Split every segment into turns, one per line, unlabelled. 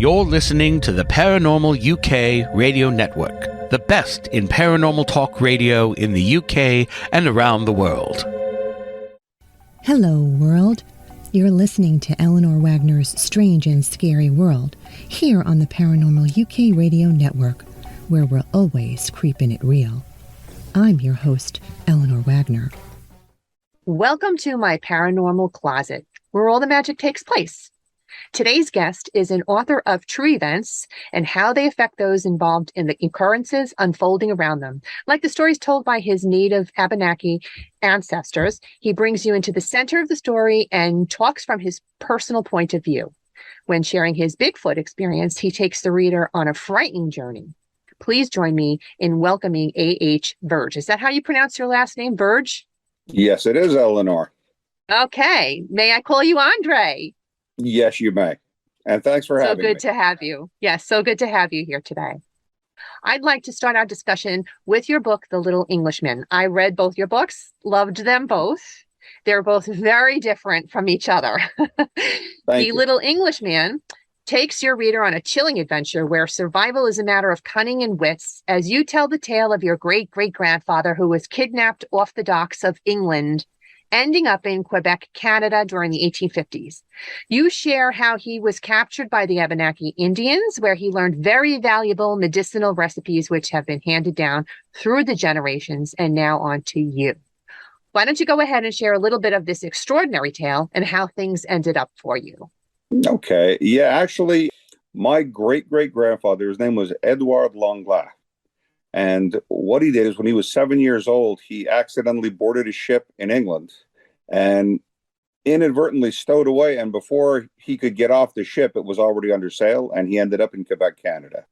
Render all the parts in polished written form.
You're listening to the Paranormal UK radio network, the best in paranormal talk radio in the UK and around the world.
Hello, world. You're listening to Eleanor Wagner's Strange and Scary World here on the Paranormal UK radio network, where we're always creeping it real. I'm your host, Eleanor Wagner.
Welcome to my paranormal closet, where all the magic takes place. Today's guest is an author of true events and how they affect those involved in the occurrences unfolding around them. Like the stories told by his native Abenaki ancestors, he brings you into the center of the story and talks from his personal point of view. When sharing his Bigfoot experience, he takes the reader on a frightening journey. Please join me in welcoming A.H. Verge. Is that how you pronounce your last name, Verge?
Yes, it is, Eleanor.
Okay. May I call you Andre?
Yes, you may. And thanks for having me.
So good to have you. Yes, so good to have you here today. I'd like to start our discussion with your book, The Little Englishman. I read both your books, loved them both. They're both very different from each other. The Little Englishman takes your reader on a chilling adventure where survival is a matter of cunning and wits as you tell the tale of your great-great-grandfather who was kidnapped off the docks of England, ending up in Quebec, Canada during the 1850s. You share how he was captured by the Abenaki Indians, where he learned very valuable medicinal recipes which have been handed down through the generations and now on to you. Why don't you go ahead and share a little bit of this extraordinary tale and how things ended up for you?
Okay. Yeah, actually, my great-great-grandfather, his name was Edouard Langlois. And what he did is when he was 7 years old, he accidentally boarded a ship in England and inadvertently stowed away. And before he could get off the ship, it was already under sail, and he ended up in Quebec, Canada.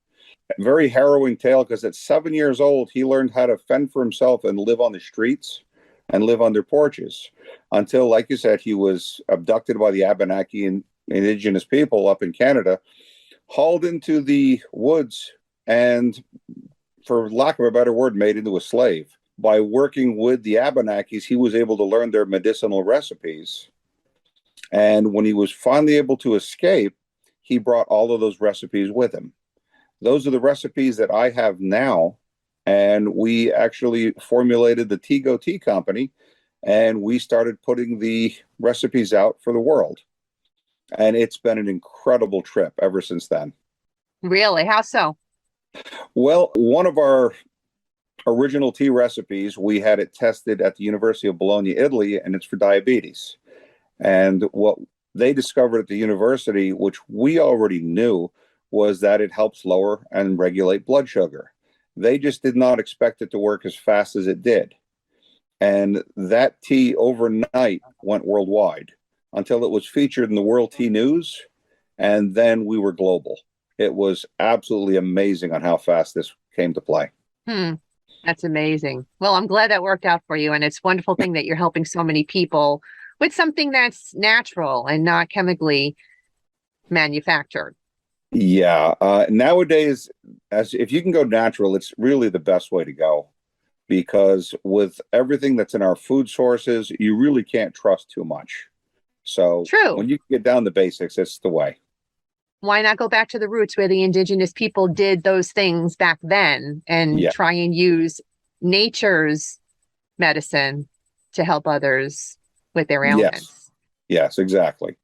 A very harrowing tale because at 7 years old, he learned how to fend for himself and live on the streets and live under porches until, like you said, he was abducted by the Abenaki and Indigenous people up in Canada, hauled into the woods, and for lack of a better word, made into a slave. By working with the Abenakis, he was able to learn their medicinal recipes. And when he was finally able to escape, he brought all of those recipes with him. Those are the recipes that I have now. And we actually formulated the Tego Tea Company, and we started putting the recipes out for the world. And it's been an incredible trip ever since then.
Really? How so?
Well, one of our original tea recipes, we had it tested at the University of Bologna, Italy, and it's for diabetes. And what they discovered at the university, which we already knew, was that it helps lower and regulate blood sugar. They just did not expect it to work as fast as it did. And that tea overnight went worldwide until it was featured in the World Tea News, and then we were global. It was absolutely amazing on how fast this came to play.
That's amazing. Well, I'm glad that worked out for you. And it's a wonderful thing that you're helping so many people with something that's natural and not chemically manufactured.
Yeah. Nowadays, if you can go natural, it's really the best way to go. Because with everything that's in our food sources, you really can't trust too much. So
True.
When you get down to basics, it's the way.
Why not go back to the roots where the indigenous people did those things back then and try and use nature's medicine to help others with their ailments?
Yes, exactly.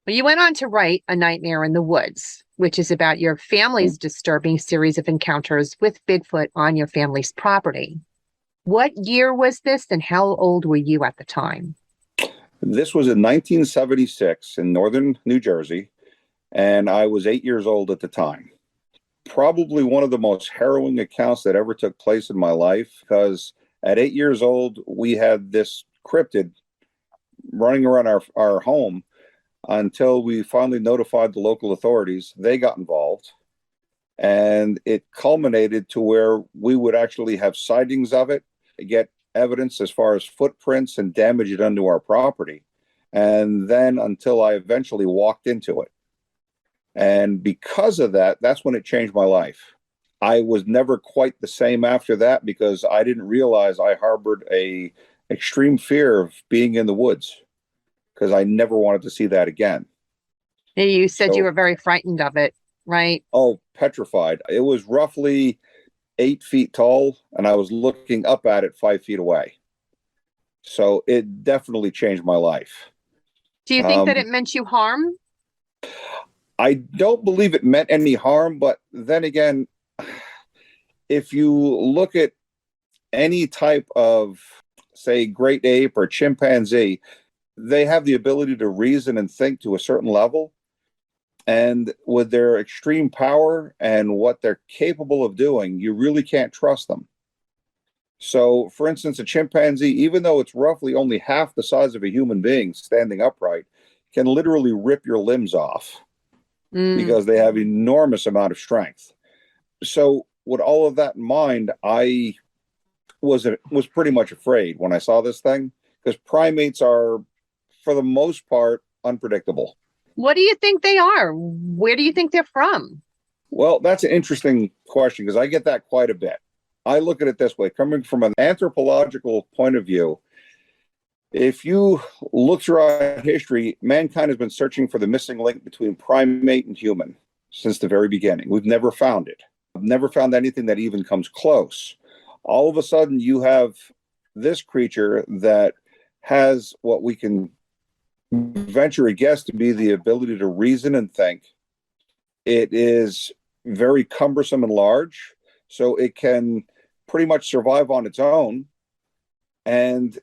Well, you went on to write A Nightmare in the Woods, which is about your family's disturbing series of encounters with Bigfoot on your family's property. What year was this and how old were you at the time?
This was in 1976 in northern New Jersey. And I was 8 years old at the time. Probably one of the most harrowing accounts that ever took place in my life, because at 8 years old, we had this cryptid running around our home until we finally notified the local authorities. They got involved, and it culminated to where we would actually have sightings of it, get evidence as far as footprints and damage it onto our property. And then until I eventually walked into it. And because of that, that's when it changed my life. I was never quite the same after that because I didn't realize I harbored a extreme fear of being in the woods because I never wanted to see that again.
You said you were very frightened of it. right?
Oh, petrified. It was roughly 8 feet tall, and I was looking up at it 5 feet away. So it definitely changed my life.
Do you think that it meant you harm?
I don't believe it meant any harm, but then again, if you look at any type of, say, great ape or chimpanzee, they have the ability to reason and think to a certain level. And with their extreme power and what they're capable of doing, you really can't trust them. So, for instance, a chimpanzee, even though it's roughly only half the size of a human being standing upright, can literally rip your limbs off because they have enormous amount of strength. So, with all of that in mind, I was pretty much afraid when I saw this thing, because primates are, for the most part, unpredictable.
What do you think they are? Where do you think they're from?
Well, that's an interesting question because I get that quite a bit. I look at it this way, coming from an anthropological point of view. If you look throughout history, mankind has been searching for the missing link between primate and human since the very beginning. We've never found it. I've never found anything that even comes close. All of a sudden, you have this creature that has what we can venture a guess to be the ability to reason and think. It is very cumbersome and large, so it can pretty much survive on its own, and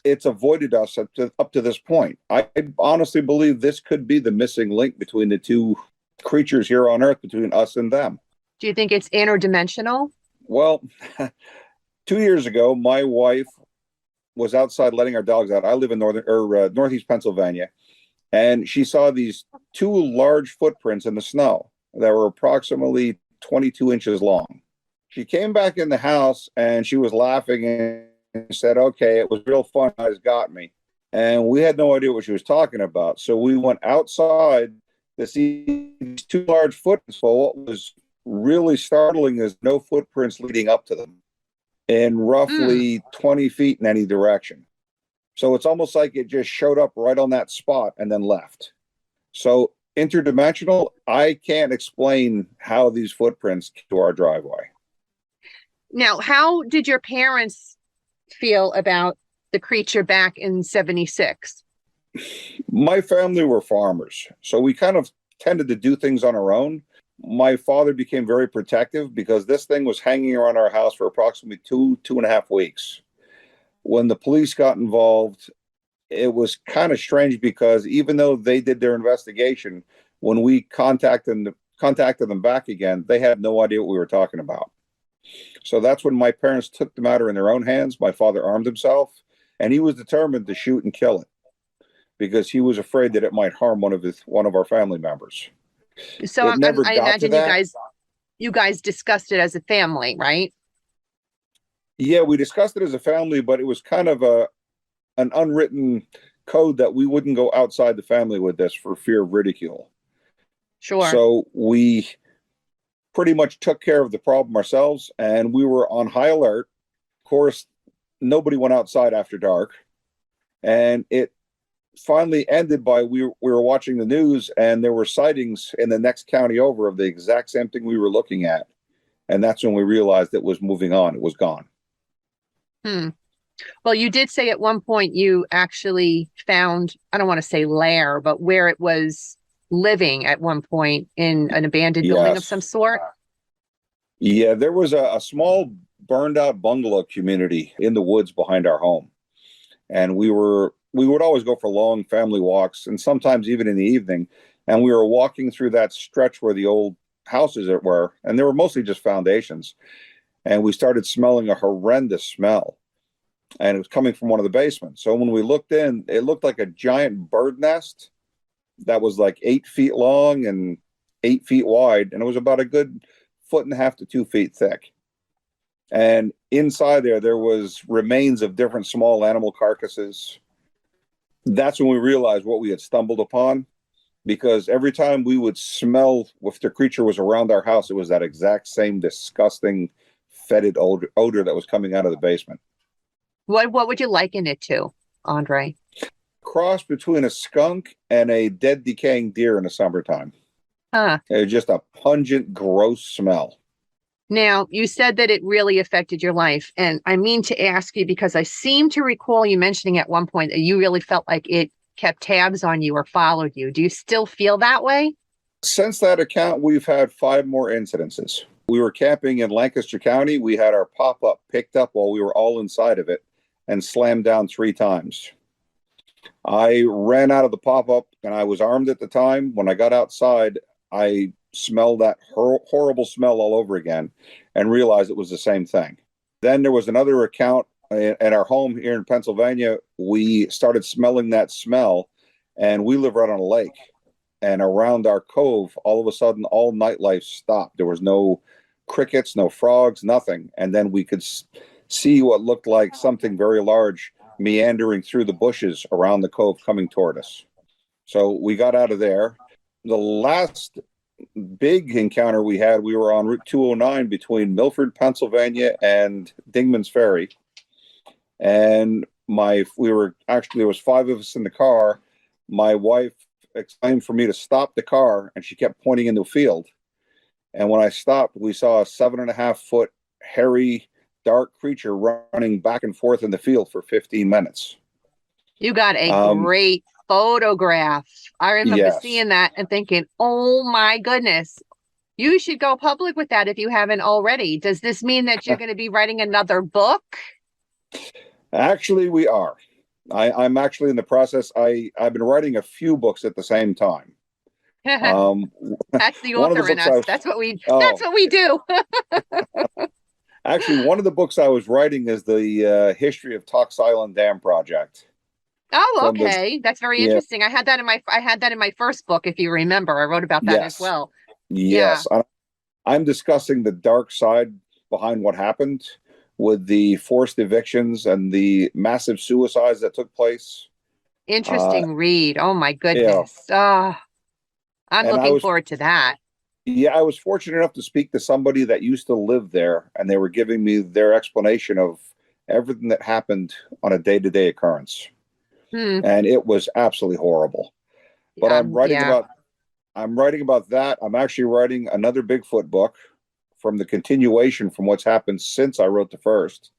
it's avoided us up to this point. I honestly believe this could be the missing link between the two creatures here on Earth, between us and them.
Do you think it's interdimensional?
Well, 2 years ago, my wife was outside letting our dogs out. I live in northeast Pennsylvania, and she saw these two large footprints in the snow that were approximately 22 inches long. She came back in the house and she was laughing and said, "Okay, it was real fun. You guys got me." And we had no idea what she was talking about. So we went outside to see these two large footprints. Well, what was really startling is no footprints leading up to them in roughly 20 feet in any direction. So it's almost like it just showed up right on that spot and then left. So interdimensional, I can't explain how these footprints came to our driveway.
Now, how did your parents feel about the creature back in 76?
My family were farmers, so we kind of tended to do things on our own. My father became very protective because this thing was hanging around our house for approximately 2.5 weeks. When the police got involved, it was kind of strange because even though they did their investigation, when we contacted them back again, they had no idea what we were talking about. So that's when my parents took the matter in their own hands. My father armed himself, and he was determined to shoot and kill it because he was afraid that it might harm one of our family members.
So
I
imagine you guys discussed it as a family, right?
Yeah, we discussed it as a family, but it was kind of an unwritten code that we wouldn't go outside the family with this for fear of ridicule.
Sure.
So we pretty much took care of the problem ourselves, and we were on high alert. Of course, nobody went outside after dark, and it finally ended by we were watching the news, and there were sightings in the next county over of the exact same thing we were looking at, and that's when we realized it was moving on. It was gone.
Well, you did say at one point you actually found, I don't want to say lair, but where it was living at one point in an abandoned building of some sort.
Yeah, there was a small burned out bungalow community in the woods behind our home, and we would always go for long family walks, and sometimes even in the evening. And we were walking through that stretch where the old houses were, and they were mostly just foundations. And we started smelling a horrendous smell, and it was coming from one of the basements. So when we looked in, it looked like a giant bird nest that was like 8 feet long and 8 feet wide, and it was about a good 1.5 to 2 feet thick. And inside there was remains of different small animal carcasses. That's when we realized what we had stumbled upon, because every time we would smell if the creature was around our house, it was that exact same disgusting, fetid odor that was coming out of the basement.
What would you liken it to, Andre?
Cross between a skunk and a dead, decaying deer in the summertime.
Huh.
It was just a pungent, gross smell.
Now, you said that it really affected your life. And I mean to ask you because I seem to recall you mentioning at one point that you really felt like it kept tabs on you or followed you. Do you still feel that way?
Since that account, we've had 5 more incidences. We were camping in Lancaster County. We had our pop-up picked up while we were all inside of it and slammed down 3 times. I ran out of the pop-up and I was armed at the time. When I got outside, I smelled that horrible smell all over again and realized it was the same thing. Then there was another account at our home here in Pennsylvania. We started smelling that smell, and we live right on a lake. And around our cove, all of a sudden, all nightlife stopped. There was no crickets, no frogs, nothing. And then we could see what looked like something very large meandering through the bushes around the cove coming toward us. So we got out of there. The last big encounter we had, we were on Route 209 between Milford, Pennsylvania and Dingman's Ferry. And there was 5 of us in the car. My wife exclaimed for me to stop the car, and she kept pointing into a field. And when I stopped, we saw a 7.5-foot hairy, dark creature running back and forth in the field for 15 minutes.
You got a great photograph. I remember seeing that and thinking, oh my goodness, you should go public with that if you haven't already. Does this mean that you're going to be writing another book?
Actually, we are. I'm actually in the process. I've been writing a few books at the same time.
That's the author in us. That's what we do.
Actually, one of the books I was writing is the history of Tux Island Dam project.
Oh, okay. That's very interesting. I had that in my first book, if you remember. I wrote about that as well.
Yes. Yeah. I'm discussing the dark side behind what happened with the forced evictions and the massive suicides that took place.
Interesting read. Oh my goodness. Yeah. I'm looking forward to that.
Yeah, I was fortunate enough to speak to somebody that used to live there, and they were giving me their explanation of everything that happened on a day-to-day occurrence. And it was absolutely horrible. But I'm writing about that. I'm actually writing another Bigfoot book from the continuation from what's happened since I wrote the first.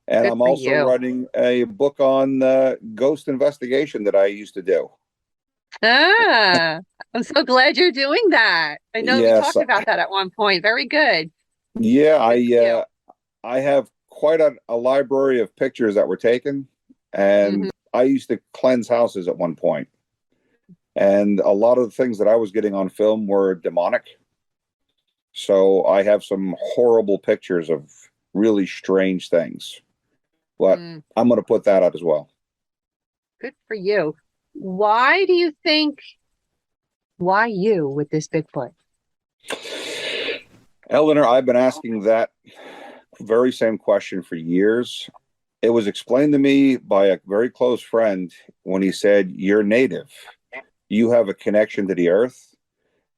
And I'm also writing a book on ghost investigation that I used to do.
I'm so glad you're doing that. I know we talked about that at one point. Very good.
Yeah, I have quite a library of pictures that were taken, and I used to cleanse houses at one point. And a lot of the things that I was getting on film were demonic. So I have some horrible pictures of really strange things. But I'm going to put that out as well.
Good for you. Why do you think, why you with this Bigfoot?
Eleanor, I've been asking that very same question for years. It was explained to me by a very close friend when he said, you're native. You have a connection to the earth,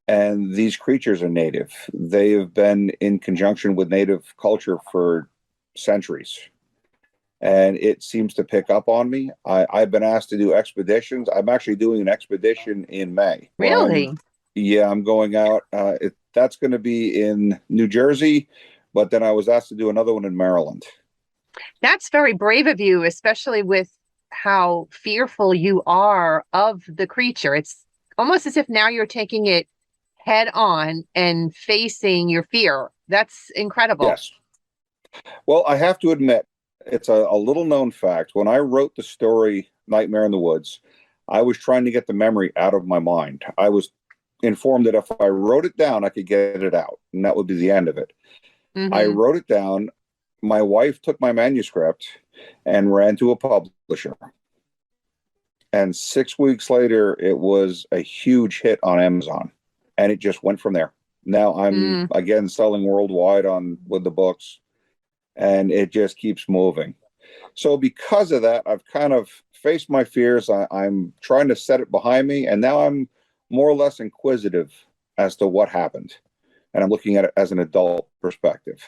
and these creatures are native. They have been in conjunction with native culture for centuries. And it seems to pick up on me. I've been asked to do expeditions. I'm actually doing an expedition in May.
Really?
I'm going out. That's going to be in New Jersey, but then I was asked to do another one in Maryland.
That's very brave of you, especially with how fearful you are of the creature. It's almost as if now you're taking it head on and facing your fear. That's incredible.
Yes. Well, I have to admit, it's a little known fact. When I wrote the story Nightmare in the Woods, I was trying to get the memory out of my mind. I was informed that if I wrote it down, I could get it out, and that would be the end of it. I wrote it down. My wife took my manuscript and ran to a publisher. And 6 weeks later, it was a huge hit on Amazon, and it just went from there. Now I'm again selling worldwide with the books, and it just keeps moving. So because of that, I've kind of faced my fears. I'm trying to set it behind me, and now I'm more or less inquisitive as to what happened. And I'm looking at it as an adult perspective.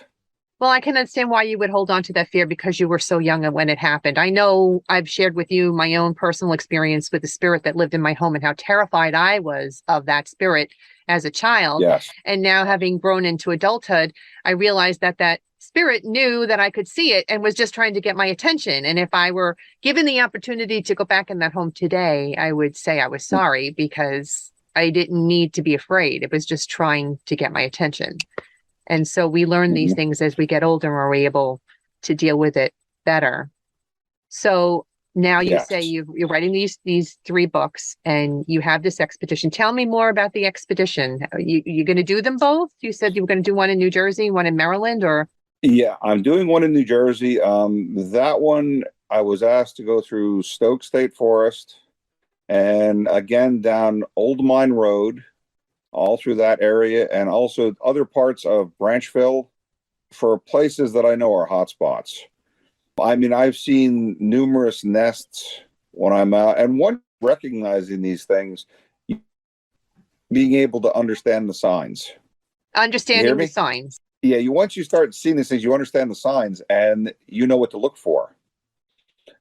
Well, I can understand why you would hold on to that fear because you were so young when it happened. I know I've shared with you my own personal experience with the spirit that lived in my home and how terrified I was of that spirit as a child.
Yes.
And now, having grown into adulthood, I realized that that spirit knew that I could see it and was just trying to get my attention. And if I were given the opportunity to go back in that home today, I would say I was sorry because I didn't need to be afraid. It was just trying to get my attention. And so we learn these things as we get older and we're able to deal with it better. So now you
Yes.
say you're writing these 3 books and you have this expedition. Tell me more about the expedition. You're going to do them both? You said you were going to do one in New Jersey, one in Maryland, or?
Yeah, I'm doing one in New Jersey. That one, I was asked to go through Stoke State Forest and again down Old Mine Road, all through that area, and also other parts of Branchville for places that I know are hotspots. I mean, I've seen numerous nests when I'm out, and one recognizing these things, being able to understand the signs.
Understanding the signs.
Yeah, once you start seeing these things, you understand the signs and you know what to look for.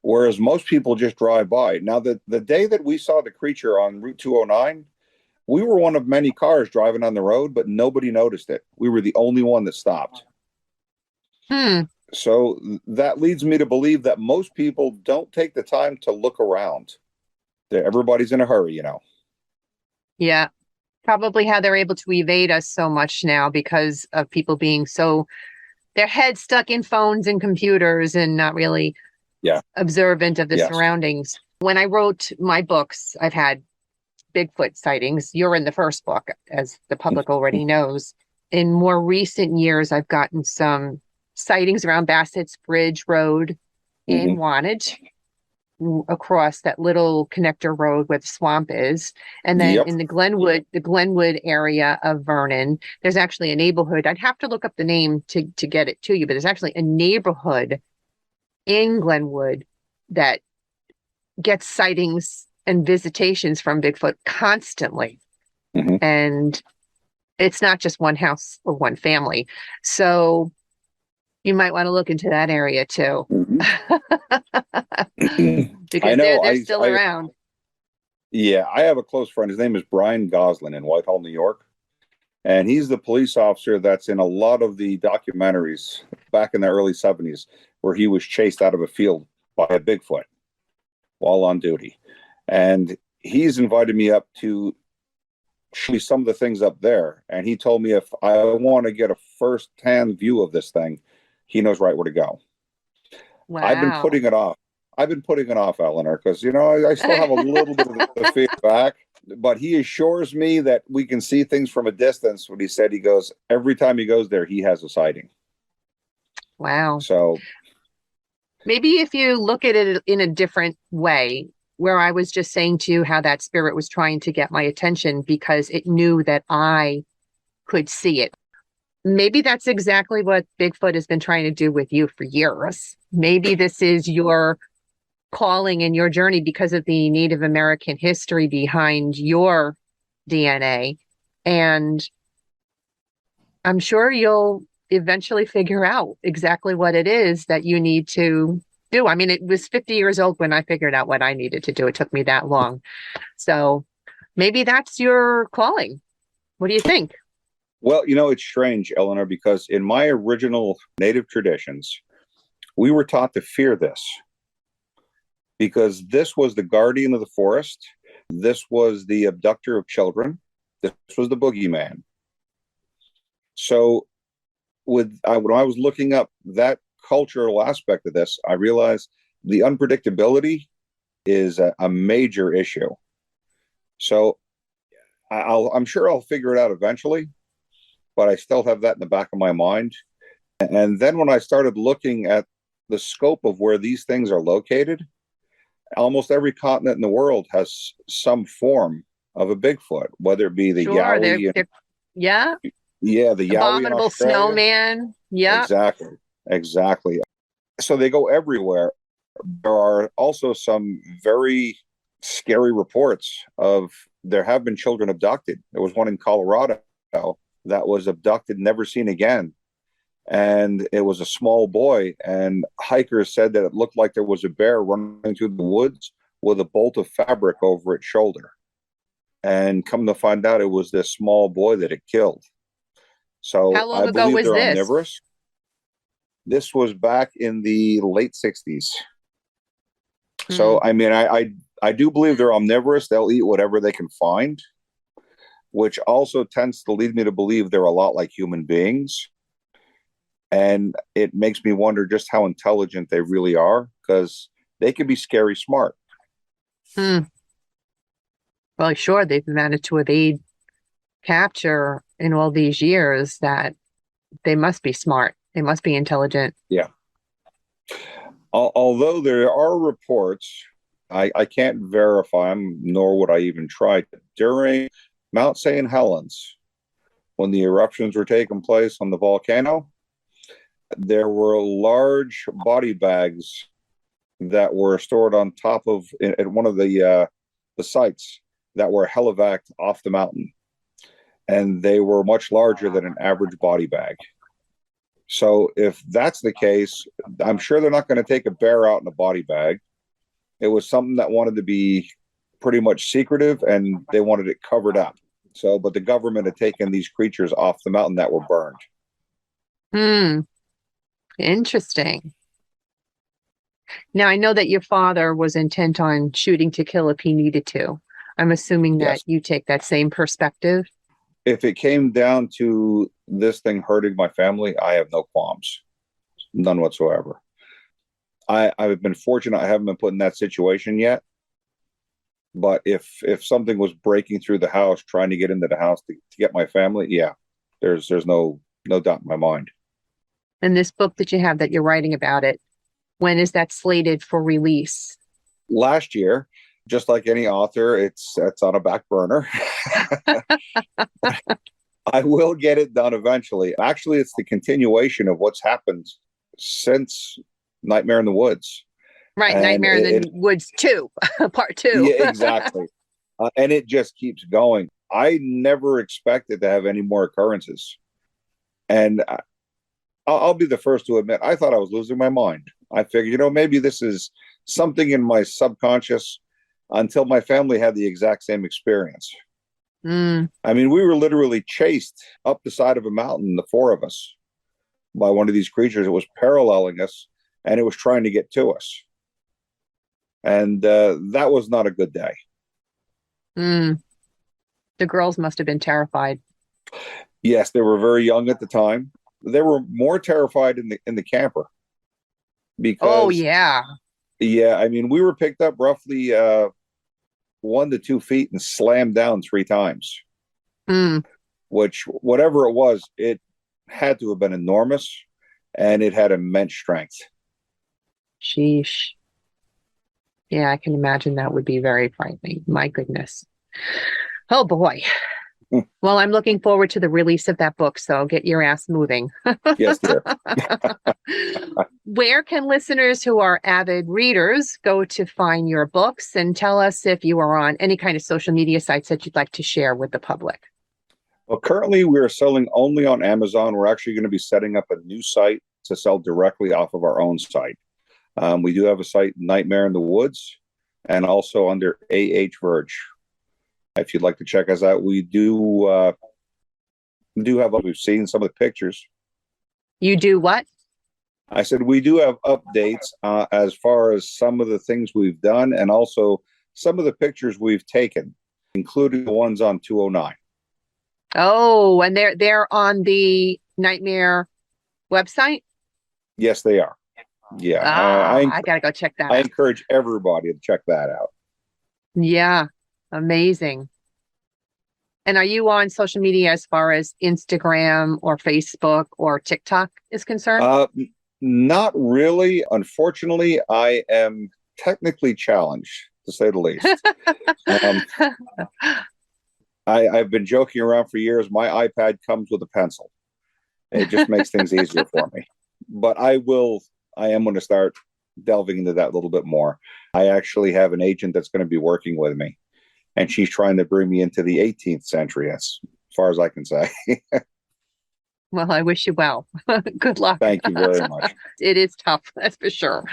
Whereas most people just drive by. Now, the day that we saw the creature on Route 209, we were one of many cars driving on the road, but nobody noticed it. We were the only one that stopped. So that leads me to believe that most people don't take the time to look around. Everybody's in a hurry, you know.
Yeah. Probably how they're able to evade us so much now because of people being so, their heads stuck in phones and computers and not really observant of the surroundings. When I wrote my books, I've had Bigfoot sightings. You're in the first book, as the public already knows. In more recent years, I've gotten some sightings around Bassett's Bridge Road in Wantage, across that little connector road where the swamp is. And then in the Glenwood area of Vernon, there's actually a neighborhood. I'd have to look up the name to get it to you, but there's actually a neighborhood in Glenwood that gets sightings and visitations from Bigfoot constantly. And it's not just one house or one family. So you might want to look into that area too. Because they're still around.
Yeah, I have a close friend. His name is Brian Goslin in Whitehall, New York. And he's the police officer that's in a lot of the documentaries back in the early 70s where he was chased out of a field by a Bigfoot while on duty. And he's invited me up to show me some of the things up there. And he told me if I want to get a first-hand view of this thing, he knows right where to go.
Wow.
I've been putting it off. Eleanor, because, you know, I still have a little bit of the fear back. But he assures me that we can see things from a distance. When he said, he goes, every time he goes there, he has a sighting.
Wow.
So
maybe if you look at it in a different way, where I was just saying to you how that spirit was trying to get my attention because it knew that I could see it. Maybe that's exactly what Bigfoot has been trying to do with you for years. Maybe this is your calling in your journey because of the Native American history behind your DNA. And I'm sure you'll eventually figure out exactly what it is that you need to do. I mean, it was 50 years old when I figured out what I needed to do. It took me that long. So maybe that's your calling. What do you think?
Well, you know, it's strange, Eleanor, because in my original Native traditions, we were taught to fear this because this was the guardian of the forest. This was the abductor of children. This was the boogeyman. So when I was looking up that cultural aspect of this, I realized the unpredictability is a major issue. So I'm sure I'll figure it out eventually, but I still have that in the back of my mind. And then when I started looking at the scope of where these things are located, almost every continent in the world has some form of a Bigfoot, whether it be the Yowie.
The
Yowie
abominable snowman. Yeah,
exactly. So they go everywhere. There are also some very scary reports of there have been children abducted. There was one in Colorado that was abducted, never seen again. and it was a small boy. And hikers said that it looked like there was a bear running through the woods with a bolt of fabric over its shoulder. And come to find out, it was this small boy that it killed. So
How long
I
ago
believe
was
they're
this?
omnivorous. This was back in the late 60s.
Hmm.
So, I mean, I do believe they're omnivorous. They'll eat whatever they can find, which also tends to lead me to believe they're a lot like human beings. And it makes me wonder just how intelligent they really are, because they can be scary smart.
Hmm. Well, sure, they've managed to evade capture in all these years. That they must be smart. They must be intelligent.
Yeah. Although there are reports, I can't verify them, nor would I even try. During Mount St. Helens, when the eruptions were taking place on the volcano, there were large body bags that were stored on top of at one of the sites that were helivaced off the mountain, and they were much larger than an average body bag. So if that's the case, I'm sure they're not going to take a bear out in a body bag. It was something that wanted to be pretty much secretive, and they wanted it covered up. So, but the government had taken these creatures off the mountain that were burned.
Hmm. Interesting. Now, I know that your father was intent on shooting to kill if he needed to. I'm assuming that
Yes.
you take that same perspective.
If it came down to this thing hurting my family, I have no qualms, none whatsoever. I've been fortunate; I haven't been put in that situation yet. But if something was breaking through the house, trying to get into the house to get my family, yeah, there's no doubt in my mind.
And this book that you have that you're writing about it, when is that slated for release?
Last year, just like any author, it's on a back burner. I will get it done eventually. Actually, it's the continuation of what's happened since Nightmare in the Woods.
Right,
And
Nightmare in the Woods 2, part 2.
yeah, exactly. And it just keeps going. I never expected to have any more occurrences. And I'll be the first to admit, I thought I was losing my mind. I figured, maybe this is something in my subconscious, until my family had the exact same experience.
Mm.
I mean, we were literally chased up the side of a mountain, the four of us, by one of these creatures. It was paralleling us, and it was trying to get to us. And that was not a good day.
Mm. The girls must have been terrified.
Yes, they were very young at the time. They were more terrified in the camper
Oh,
because,
yeah.
yeah, I mean, we were picked up roughly 1 to 2 feet and slammed down 3 times.
Mm.
Which, whatever it was, it had to have been enormous, and it had immense strength.
Sheesh. Yeah, I can imagine that would be very frightening. My goodness. Oh, boy. Well, I'm looking forward to the release of that book, so get your ass moving.
Yes, dear.
Where can listeners who are avid readers go to find your books? And tell us if you are on any kind of social media sites that you'd like to share with the public.
Well, currently we are selling only on Amazon. We're actually going to be setting up a new site to sell directly off of our own site. We do have a site, Nightmare in the Woods, and also under Verge. If you'd like to check us out, we do have. We've seen some of the pictures.
You do what?
I said we do have updates as far as some of the things we've done, and also some of the pictures we've taken, including the ones on 209.
Oh, and they're on the Nightmare website?
Yes, they are. Yeah,
I gotta go check that
I
out.
encourage everybody to check that out.
Yeah, amazing. And are you on social media as far as Instagram or Facebook or TikTok is concerned?
Not really. Unfortunately, I am technically challenged, to say the least. I've been joking around for years. My iPad comes with a pencil. It just makes things easier for me. But I am going to start delving into that a little bit more. I actually have an agent that's going to be working with me, and she's trying to bring me into the 18th century, as far as I can say.
Well, I wish you well. Good luck.
Thank you very much.
It is tough, that's for sure.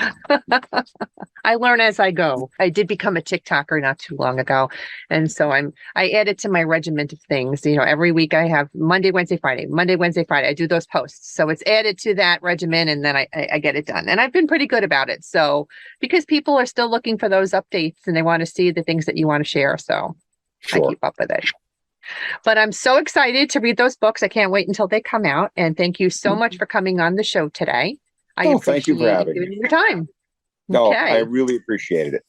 I learn as I go. I did become a TikToker not too long ago. And so I added to my regiment of things. Every week I have Monday, Wednesday, Friday, Monday, Wednesday, Friday. I do those posts. So it's added to that regimen and then I get it done. And I've been pretty good about it. So because people are still looking for those updates and they want to see the things that you want to share. So I keep up with it. But I'm so excited to read those books. I can't wait until they come out. And thank you so much for coming on the show today. I appreciate
thank you for having
giving
me.
your time.
No,
Okay.
I really appreciated it.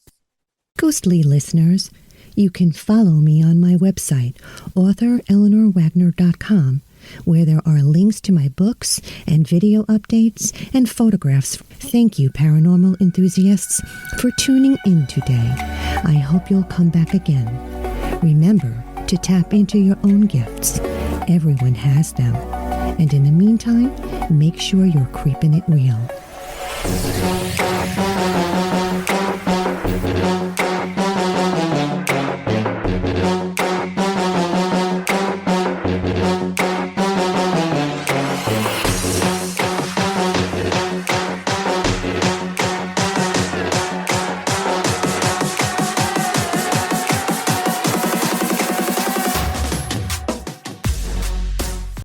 Ghostly listeners, you can follow me on my website, authoreleanorwagner.com, where there are links to my books and video updates and photographs. Thank you, paranormal enthusiasts, for tuning in today. I hope you'll come back again. Remember to tap into your own gifts. Everyone has them. And in the meantime, make sure you're creeping it real.